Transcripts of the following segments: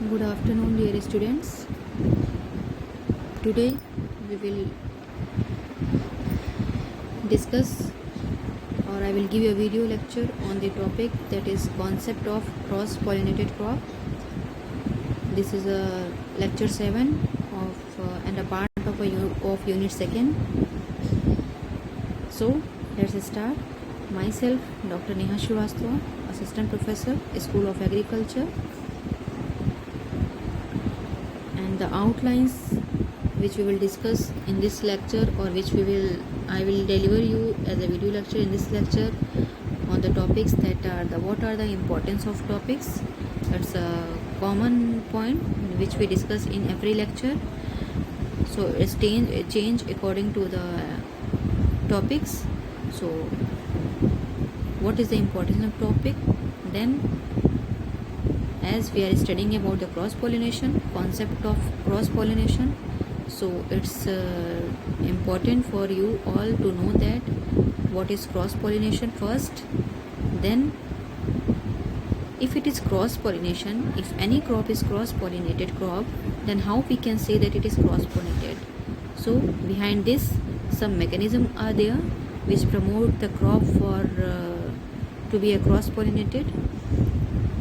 Good afternoon, dear students. Today we will discuss, or I will give you a video lecture on the topic that is concept of cross-pollinated crop. This is a lecture 7 of and a part of unit 2nd. So let's start. Myself, Dr. Neha Srivastava, Assistant Professor, School of Agriculture, and the outlines which we will discuss in this lecture, or which I will deliver you as a video lecture in this lecture on the topics that are what are the importance of topics. That's a common point which we discuss in every lecture. So it's change according to the topics. So what is the importance of topic? Then, as we are studying about the cross-pollination, concept of cross-pollination, so it's important for you all to know that what is cross-pollination first. Then, if it is cross-pollination, if any crop is cross-pollinated crop, then how we can say that it is cross-pollinated? So behind this, some mechanism are there which promote the crop for to be a cross-pollinated.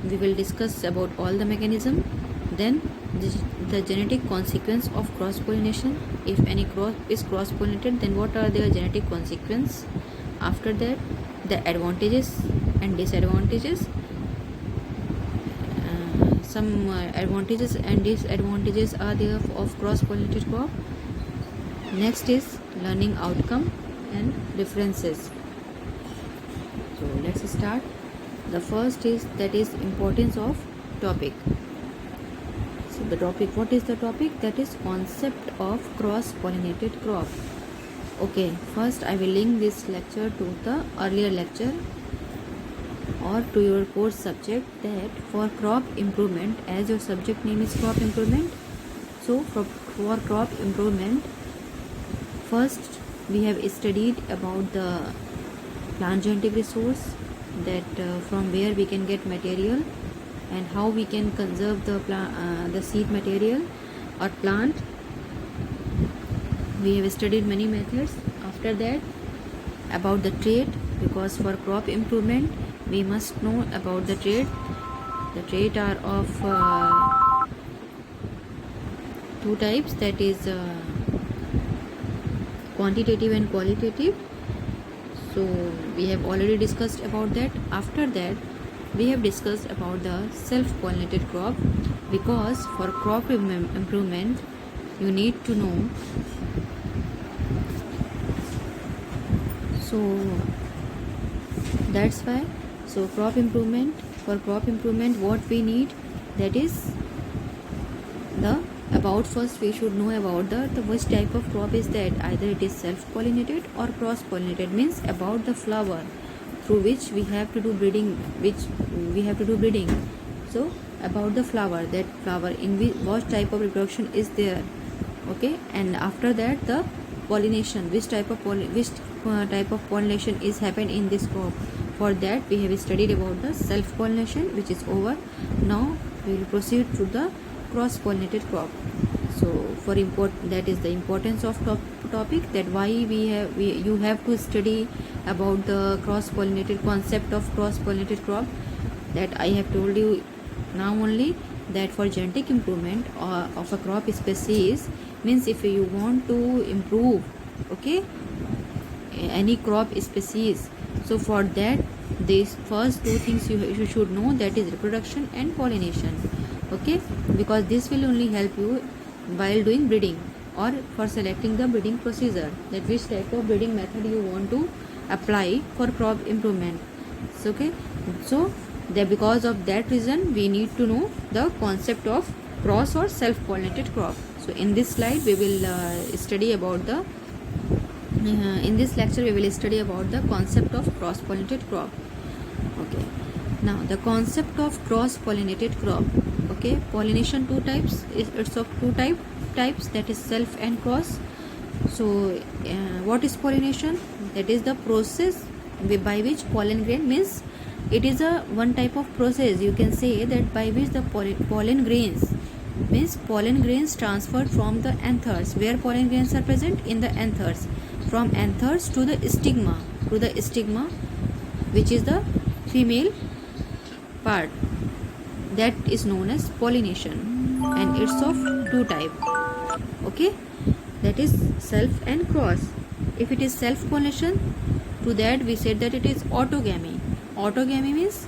We will discuss about all the mechanism. Then the genetic consequence of cross-pollination. If any crop is cross-pollinated, then what are their genetic consequence? After that, the advantages and disadvantages. Some advantages and disadvantages are there of cross-pollinated crop. Next is learning outcome and differences. So let's start. The first is importance of topic. So the topic, what is the topic? That is concept of cross-pollinated crop. Okay, first I will link this lecture to the earlier lecture or to your course subject, that for crop improvement, as your subject name is crop improvement, so for crop improvement, first we have studied about the plant genetic resource, that from where we can get material and how we can conserve the seed material or plant. We have studied many methods. After that, about the trait, because for crop improvement we must know about the trait. The trait are of two types, that is quantitative and qualitative. So we have already discussed about that. After that, we have discussed about the self-pollinated crop, because for crop improvement you need to know. So that's why, so crop improvement, for crop improvement what we need, that is the about, first we should know about the which type of crop is that, either it is self-pollinated or cross-pollinated, means about the flower through which we have to do breeding, so about the flower, that flower in what type of reproduction is there. Okay, and after that the pollination, which type of pollination is happened in this crop. For that we have studied about the self-pollination, which is over. Now we will proceed to the cross-pollinated crop. So for that is the importance of topic, that why you have to study about the cross-pollinated concept of cross-pollinated crop, that I have told you now only, that for genetic improvement of a crop species, means if you want to improve, okay, any crop species, so for that these first two things you should know, that is reproduction and pollination. Okay, because this will only help you while doing breeding, or for selecting the breeding procedure, that which type of breeding method you want to apply for crop improvement. So, okay, so that because of that reason we need to know the concept of cross or self-pollinated crop. So in this slide we will study about the in this lecture we will study about the concept of cross-pollinated crop. Okay, now the concept of cross-pollinated crop. Okay, pollination two types, it's of two types, that is self and cross. So what is pollination? That is the process by which pollen grain, means it is a one type of process, you can say, that by which the pollen grains, means pollen grains transferred from the anthers. Where pollen grains are present? In the anthers. From anthers to the stigma, which is the female part, that is known as pollination, and it's of two type. Okay, that is self and cross. If it is self pollination, to that we said that it is autogamy. Autogamy means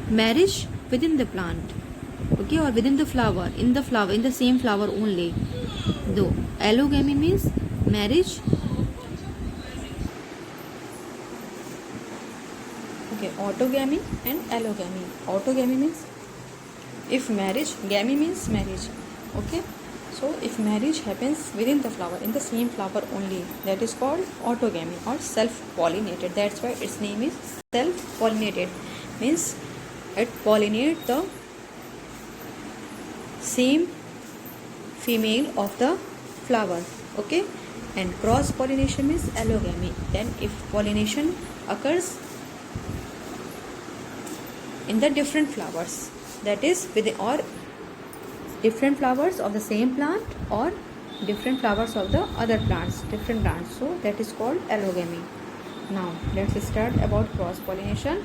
marriage within the plant, okay, or within the flower, in the same flower only. Though allogamy means marriage. Okay, autogamy and allogamy. Autogamy means if marriage, gamy means marriage. Okay, so if marriage happens within the flower, in the same flower only, that is called autogamy or self-pollinated. That's why its name is self-pollinated. Means it pollinates the same female of the flower. Okay, and cross pollination means allogamy. Then if pollination occurs in the different flowers, that is within, or different flowers of the same plant or different flowers of the other plants, different plants, so that is called allogamy. Now let's start about cross pollination.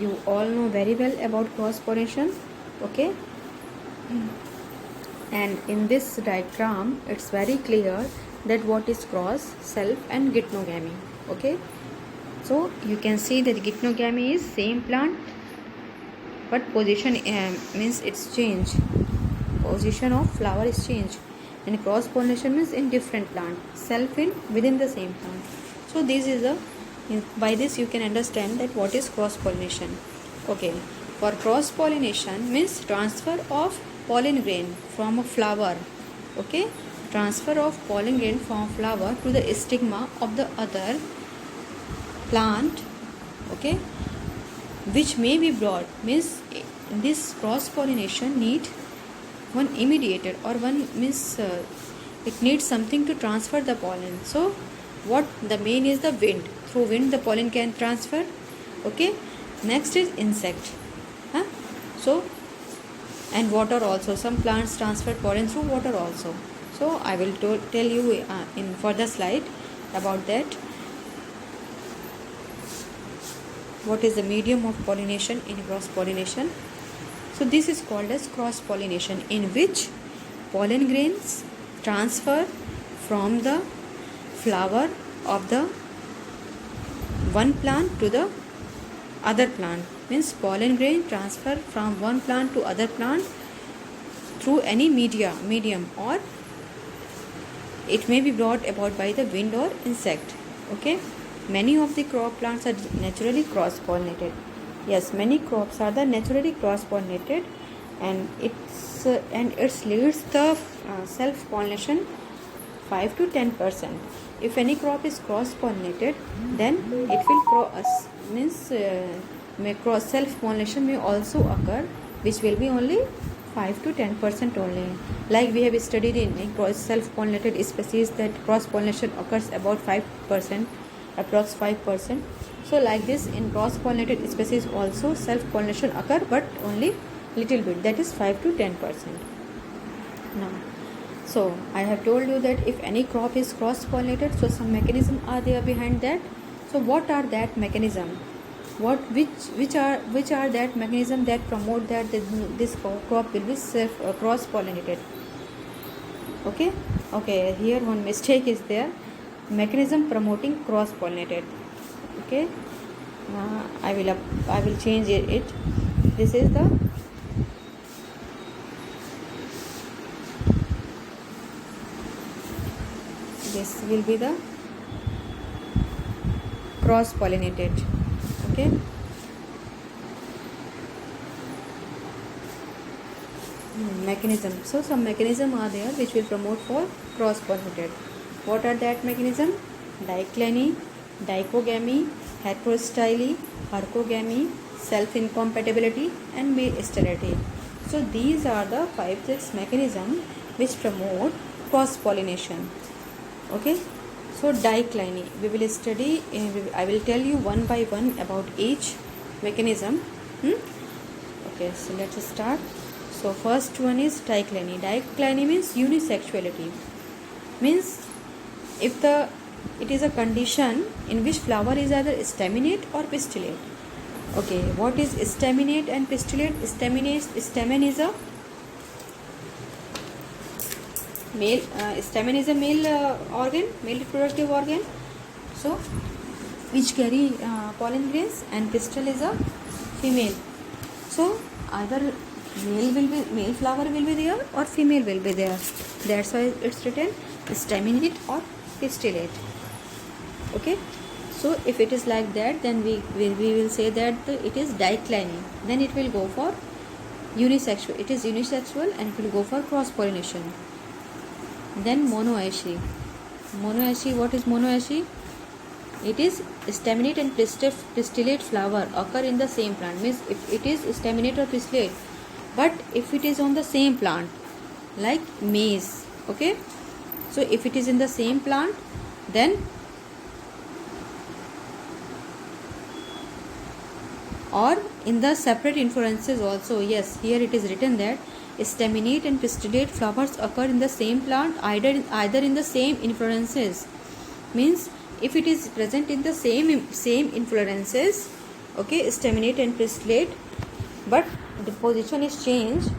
You all know very well about cross pollination. Okay, and in this diagram it's very clear that what is cross, self and geitonogamy. Okay, so you can see that geitonogamy is same plant but position means it's change, position of flower is changed, and cross pollination means in different plant, self in within the same plant. So this is a, by this you can understand that what is cross pollination. Okay, for cross pollination means transfer of pollen grain from a flower. Okay, transfer of pollen grain from flower to the stigma of the other plant. Okay, which may be brought, means this cross pollination need one immediator, or one means it needs something to transfer the pollen. So what the main is the wind. Through wind the pollen can transfer. Okay, next is insect. So and water also, some plants transfer pollen through water also. So I will tell you in further slide about that. What is the medium of pollination in cross pollination? So this is called as cross pollination, in which pollen grains transfer from the flower of the one plant to the other plant. Means pollen grain transfer from one plant to other plant through any medium, or it may be brought about by the wind or insect. Okay, many of the crop plants are naturally cross pollinated. Yes, many crops are the naturally cross pollinated, and it leads the self pollination 5 to 10%. If any crop is cross pollinated, then it will cross, means cross self pollination may also occur, which will be only 5 to 10% only. Like we have studied in cross self pollinated species that cross pollination occurs about 5%, approx 5%. So like this, in cross pollinated species also self pollination occur, but only little bit, that is 5 to 10%. Now, so I have told you that if any crop is cross pollinated, so some mechanism are there behind that. So what are that mechanism? Which are that mechanism that promote that this crop will be cross pollinated? Okay, here one mistake is there. Mechanism promoting cross pollinated. Okay, I will change it. This is the this will be the cross pollinated. Okay, mechanism. So some mechanism are there which will promote for cross pollinated. What are that mechanism? Dicleny, dichogamy, heterostyle, hercogamy, self-incompatibility, and male sterility. So these are the 5-6 mechanisms which promote cross pollination. Okay, so dicleny we will study. I will tell you one by one about each. mechanism. Okay, so let's start. So first one is dichotomy. Dichotomy means unisexuality. Means if it is a condition in which flower is either staminate or pistillate. Okay, what is staminate and pistillate? Stamen is a male. Stamen is a male organ, male reproductive organ. So which carry pollen grains, and pistil is a female. So either male flower will be there or female will be there. That's why it's written staminate or pistillate. Okay, so if it is like that, then we will say that it is dichotomy. Then it will go for unisexual. It is unisexual and it will go for cross pollination. Then monoecious. Monoecious, what is monoecious? It is staminate and pistillate flower occur in the same plant. Means if it is staminate or pistillate, but if it is on the same plant, like maize. Okay, so if it is in the same plant, then or in the separate inflorescences also. Yes, here it is written that staminate and pistillate flowers occur in the same plant, either in the same inflorescences. Means if it is present in the same inflorescences, okay, staminate and pistillate, but the position is changed,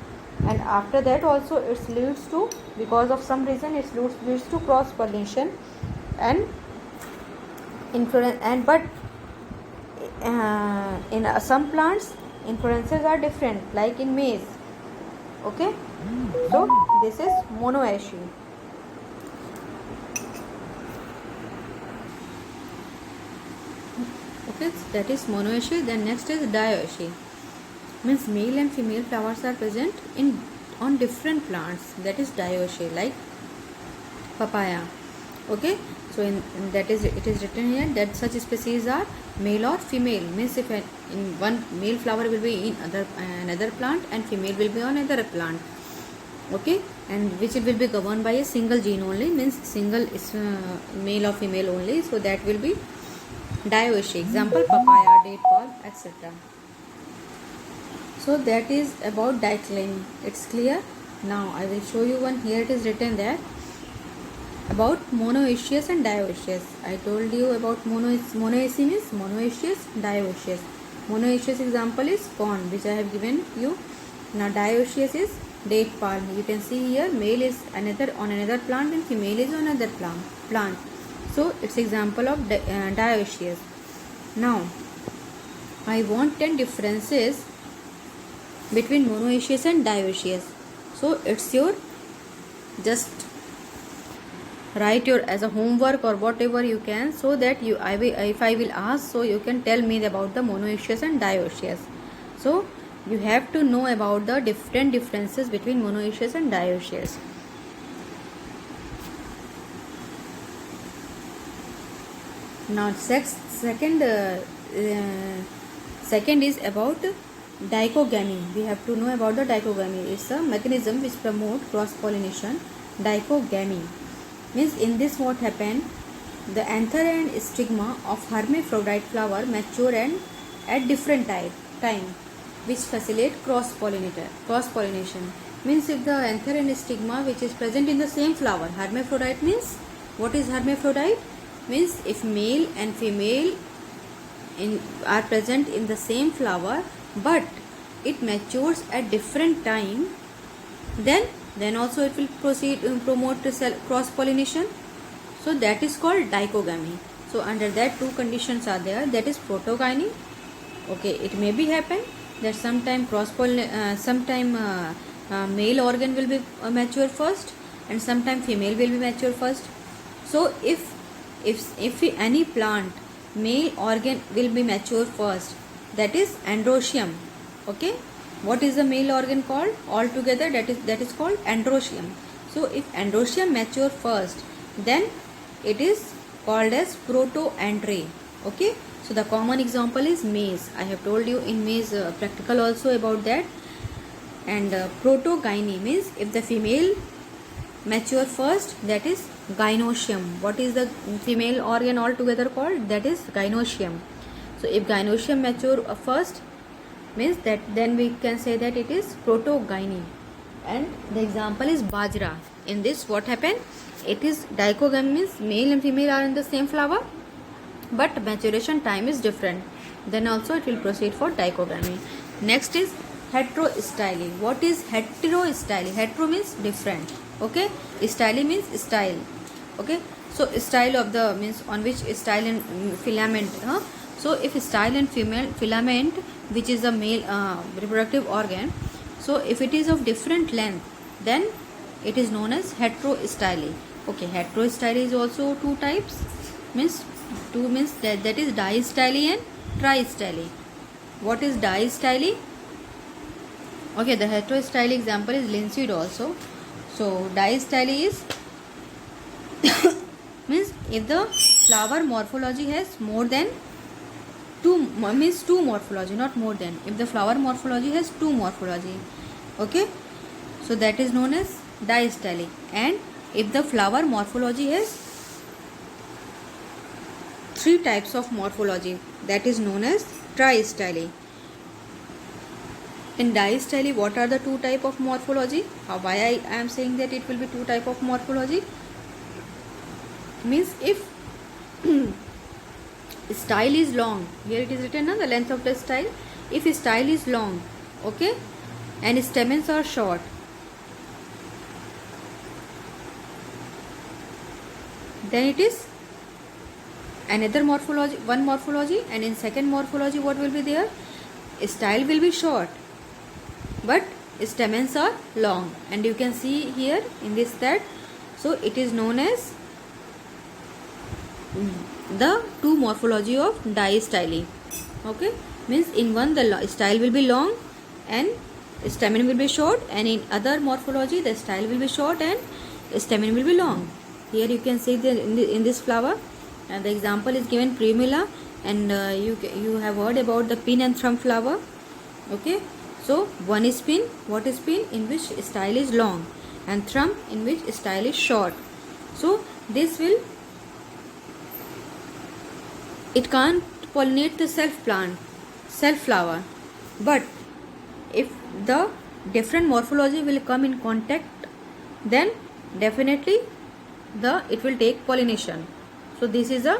and after that also it leads to, because of some reason, it leads to cross pollination and but in some plants inflorescences are different, like in maize. Okay, so this is monoecious. Okay, that is monoecious. Then next is dioecious. Means male and female flowers are present on different plants. That is dioecious, like papaya. Okay, so in that is, it is written here that such species are male or female. Means if in one male flower will be in another plant and female will be on another plant. Okay, and which it will be governed by a single gene only. Means single is male or female only. So that will be dioecious. Example, papaya, date palm, etc. So that is about dichotomy. It's clear. Now I will show you one. Here it is written there about monoecious and dioecious. I told you about monoecious means monoecious, dioecious. Monoecious example is corn, which I have given you. Now dioecious is date palm. You can see here male is on another plant and female is on another plant. So it's example of dioecious. Now I want 10 differences between monoecious and dioecious. So it's your, just write your as a homework or whatever you can, so that if I will ask, so you can tell me about the monoecious and dioecious. So you have to know about the differences between monoecious and dioecious. Now second is about dichogamy. We have to know about the dichogamy. It's a mechanism which promotes cross pollination. Dichogamy means, in this what happened, the anther and stigma of hermaphrodite flower mature and at different time, which facilitate cross pollination. Means if the anther and stigma which is present in the same flower, hermaphrodite means, what is hermaphrodite? Means if male and female are present in the same flower, but it matures at different time, then also it will promote cross pollination. So that is called dichogamy. So under that two conditions are there. That is protogyny. Okay, it may be happen that sometime male organ will be mature first, and sometime female will be mature first. So if any plant male organ will be mature first, that is androecium. Okay, what is the male organ called altogether? That is called androecium. So if androecium mature first, then it is called as protoandry. Okay, so the common example is maize. I have told you in maize practical also about that. And protogyny means if the female mature first, that is gynoecium. What is the female organ altogether called? That is gynoecium. So if gynoecium mature first, means that then we can say that it is protogyny. And the example is bajra. In this what happened, it is dichogamy, means male and female are in the same flower, but maturation time is different, then also it will proceed for dichogamy. Next is heterostyly. What is heterostyly? Hetero means different, okay, styly means style, okay. So style of the means on which style and filament, so if style and female filament, which is a male reproductive organ, so if it is of different length, then it is known as heterostyly. Okay, heterostyly is also two types, means two means that is distyly and tristyly. What is distyly? Okay, the heterostyly example is linseed also. So distyly is means if the flower morphology has more than two, means two morphology, not more than. If the flower morphology has two morphology, okay, so that is known as distyly. And if the flower morphology has three types of morphology, that is known as tristyly. In distyly, what are the two type of morphology? Why I am saying that it will be two type of morphology? Means if style is long, here it is written on the length of the style. If style is long, okay, and stamens are short, then it is another morphology, one morphology. And in second morphology, what will be there? Style will be short, but stamens are long, and you can see here in this that, so it is known as the two morphology of distyly, okay, means in one the style will be long and stamen will be short, and in other morphology the style will be short and stamen will be long. Here you can see that in this flower, and the example is given primula, and you have heard about the pin and thumb flower, okay. So one is pin. What is pin? In which style is long, and thumb in which style is short. So this will, it can't pollinate the self plant, self flower, but if the different morphology will come in contact, then definitely it will take pollination. So this is a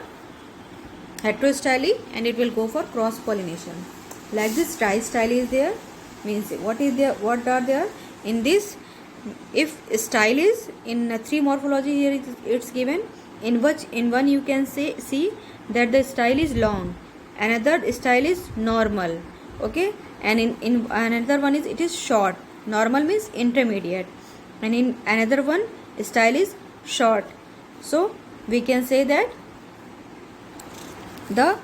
heterostyly, and it will go for cross pollination. Like this tristyly is there, means what is there, what are there in this? If style is in three morphology, here it's given, in which in one you can see that the style is long, another style is normal, okay, and in another one is it is short. Normal means intermediate, and in another one style is short. So we can say that the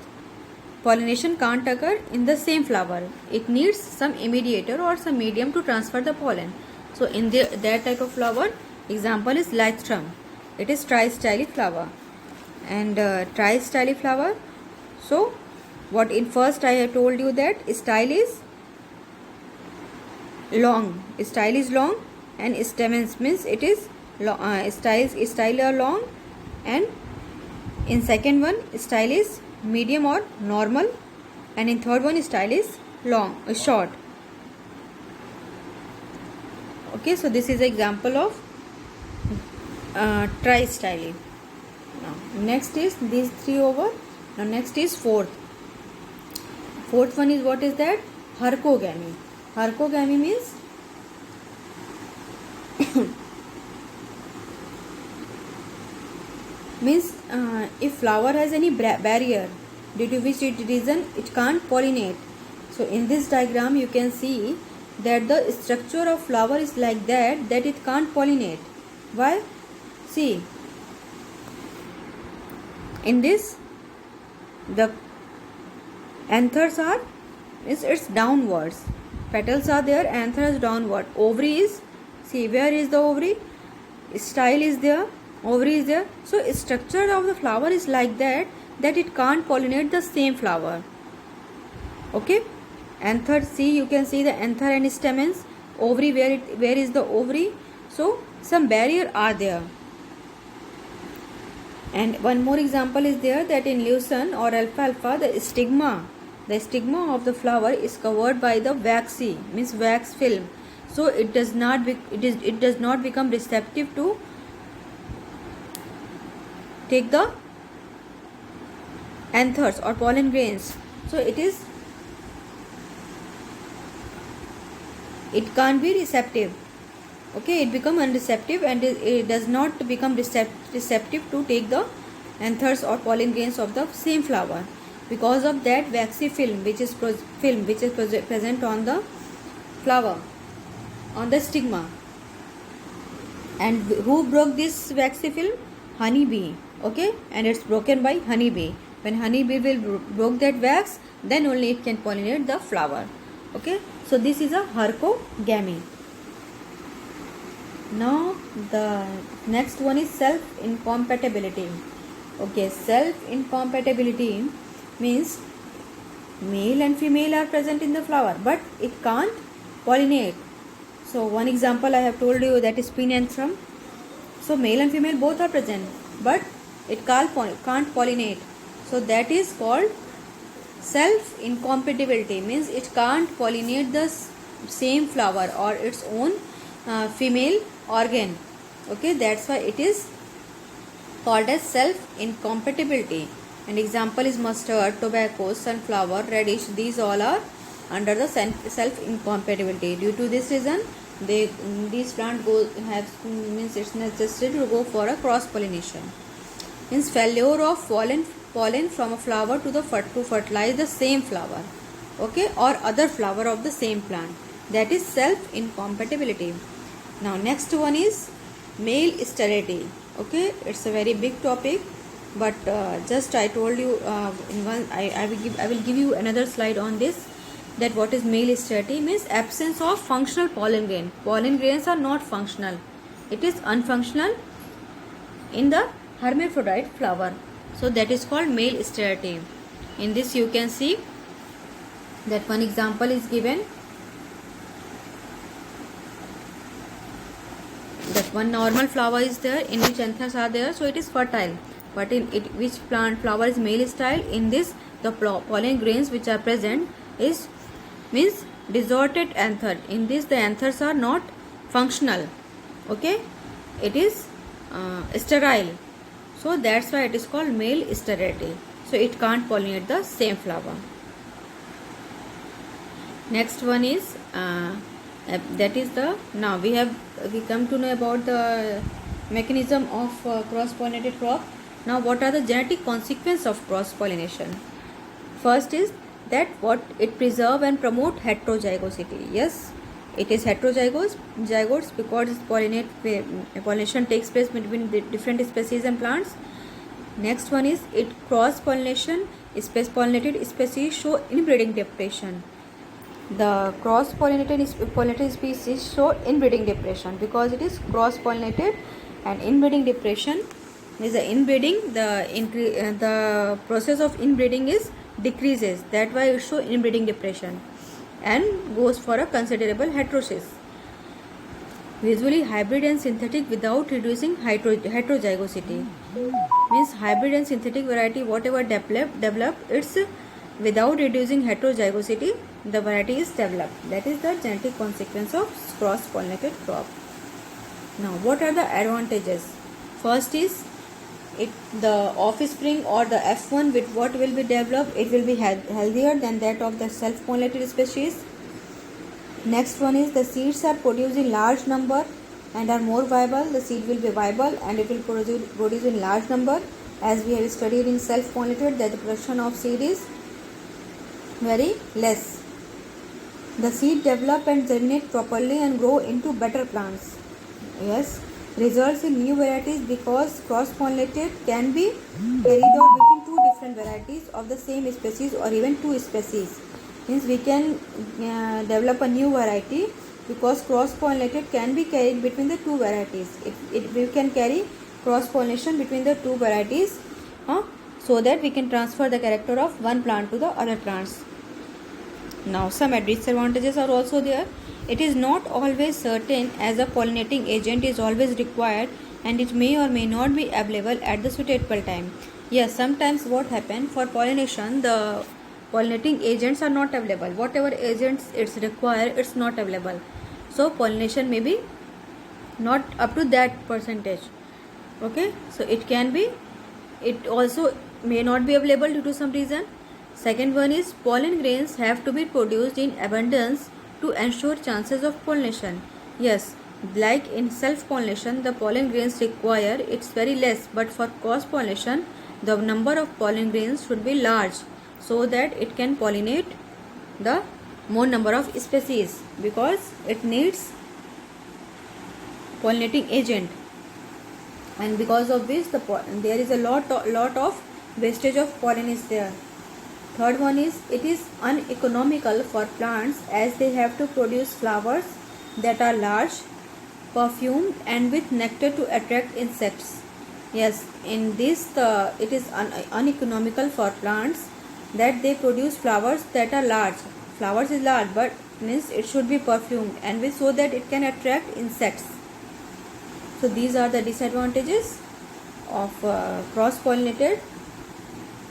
pollination can't occur in the same flower. It needs some mediator or some medium to transfer the pollen. So in that type of flower, example is lythrum. It is tristyly flower. And tristyly flower, so what in first I have told you that style is long, and stamens means it is style are long, and in second one style is medium or normal, and in third one style is short, okay. So this is example of tristyly. Now next is these three over. Now next is fourth one is, what is that? Hercogamy. Hercogamy means if flower has any barrier due to which it can't pollinate. So in this diagram you can see that the structure of flower is like that it can't pollinate. Why? See, in this the anthers are, it's downwards, petals are there, anthers downward, ovary is, see where is the ovary? Style is there, ovary is there. So structure of the flower is like that it can't pollinate the same flower, okay. Anther, see, you can see the anther and stamens. Ovary, where is the ovary? So some barrier are there. And one more example is there, that in lucerne or alfalfa, the stigma of the flower is covered by the waxy, means wax film. So it does not become receptive to take the anthers or pollen grains. So it can't be receptive. Okay, it become unreceptive, and it does not become receptive to take the anthers or pollen grains of the same flower, because of that waxy film which is present on the flower, on the stigma. And who broke this waxy film? Honeybee. Okay, and it's broken by honeybee. When honeybee will broke that wax, then only it can pollinate the flower. Okay, so this is a hercogamy. Now the next one is self-incompatibility. Okay, self-incompatibility means male and female are present in the flower, but it can't pollinate. So one example I have told you, that is pinanthrum. So male and female both are present, but it can't pollinate. So that is called self-incompatibility, means it can't pollinate the same flower or its own female organ. Okay, that's why it is called as self-incompatibility. An example is mustard, tobacco, sunflower, radish. These all are under the self-incompatibility. Due to this reason, these plant means it's necessary to go for a cross pollination. Means failure of pollen from a flower to fertilize the same flower, okay, or other flower of the same plant. That is self-incompatibility. Now next one is male sterility. Okay, it's a very big topic, but just I told you in one. I will give you another slide on this. That what is male sterility means absence of functional pollen grain. Pollen grains are not functional. It is unfunctional in the hermaphrodite flower. So that is called male sterility. In this you can see that one example is given. That one normal flower is there in which anthers are there, so it is fertile. But in it, which plant flower is male sterile, in this the pollen grains which are present means distorted anther. In this the anthers are not functional. Okay, it is sterile. So that's why it is called male sterility. So it can't pollinate the same flower. Next one is that is the, now we come to know about the mechanism of cross-pollinated crop. Now what are the genetic consequences of cross-pollination? First is that what it preserve and promote heterozygosity. Yes, it is heterozygotes because pollination takes place between the different species and plants. Next one is it cross-pollination. Pollinated species show inbreeding depression. The cross-pollinated species show inbreeding depression because it is cross-pollinated, and inbreeding depression is the inbreeding. The process of inbreeding is decreases. That's why it show inbreeding depression and goes for a considerable heterosis. Usually hybrid and synthetic without reducing heterozygosity. Means hybrid and synthetic variety whatever developed, it's without reducing heterozygosity, the variety is developed. That is the genetic consequence of cross-pollinated crop. Now what are the advantages? First is the offspring or the F1 with what will be developed, it will be healthier than that of the self-pollinated species. Next one is the seeds are produced in large number and are more viable. The seed will be viable and it will produce in large number. As we have studied in self-pollinated, that the production of seed is very less. The seed develop and germinate properly and grow into better plants. Yes, results in new varieties because cross-pollinated can be carried out between two different varieties of the same species or even two species. Means we can develop a new variety because cross-pollinated can be carried between the two varieties. We can carry cross-pollination between the two varieties, so that we can transfer the character of one plant to the other plants. Now some disadvantages are also there. It is not always certain as a pollinating agent is always required and it may or may not be available at the suitable time. Yes, sometimes what happen for pollination, the pollinating agents are not available. Whatever agents it's require, it's not available. So pollination may be not up to that percentage. Okay, so it also may not be available due to some reason. Second one is pollen grains have to be produced in abundance to ensure chances of pollination. Yes, like in self pollination, the pollen grains require it's very less, but for cross pollination, the number of pollen grains should be large so that it can pollinate the more number of species, because it needs pollinating agent, and because of this there is a lot of wastage of pollen is there. Third one is it is uneconomical for plants as they have to produce flowers that are large, perfumed and with nectar to attract insects. Yes, in this it is uneconomical for plants that they produce flowers that are large. Flowers is large, but means it should be perfumed and with, so that it can attract insects. So these are the disadvantages of cross-pollinated,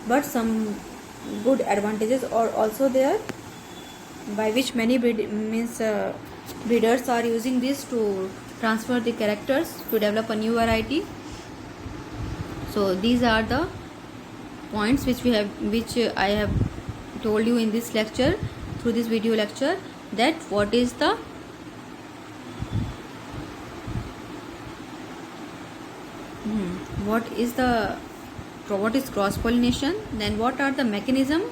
but some good advantages are also there, by which many breeders are using this to transfer the characters to develop a new variety. So these are the points which I have told you in this lecture, through this video lecture, that what is cross pollination, then what are the mechanism,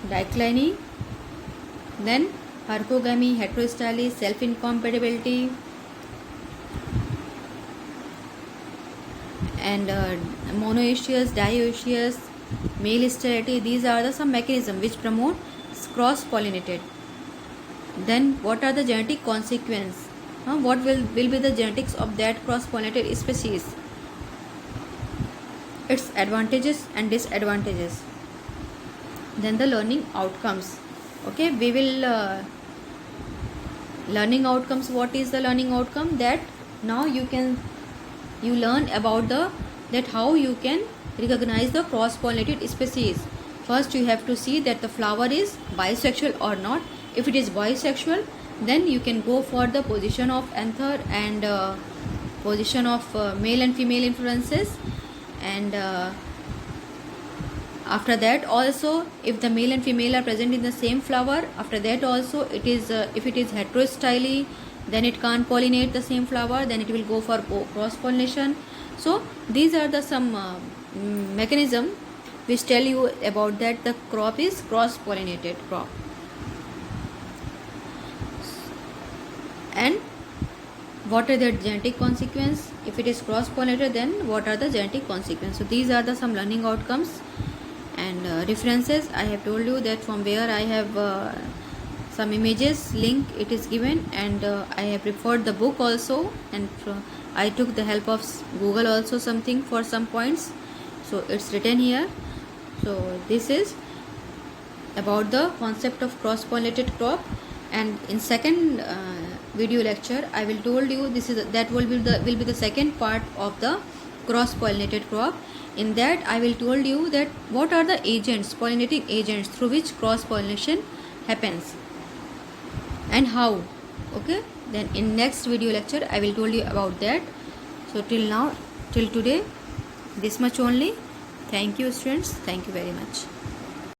dicliny, then hercogamy, heterostyle, self incompatibility, and monoecious, dioecious, male sterility. These are the some mechanism which promote cross pollinated. Then what are the genetic consequence? What will be the genetics of that cross pollinated species, its advantages and disadvantages. Then the learning outcomes. Okay, we will learning outcomes. What is the learning outcome? That now you learn about that how you can recognize the cross pollinated species. First you have to see that the flower is bisexual or not. If it is bisexual, then you can go for the position of anther and position of male and female influences, and after that also, if the male and female are present in the same flower, after that also it is if it is heterostyle, then it can't pollinate the same flower, then it will go for cross pollination. So these are the some mechanism which tell you about that the crop is cross pollinated crop. And what are the genetic consequence? If it is cross pollinated, then what are the genetic consequence? So these are the some learning outcomes. And references, I have told you that from where I have some images link it is given, and I have referred the book also, and I took the help of Google also something for some points, so it's written here. So this is about the concept of cross pollinated crop. And in second video lecture I will told you will be the second part of the cross pollinated crop. In that I will told you that what are the agents, pollinating agents through which cross pollination happens and how. Okay, then in next video lecture I will told you about that. So till today this much only. Thank you students, thank you very much.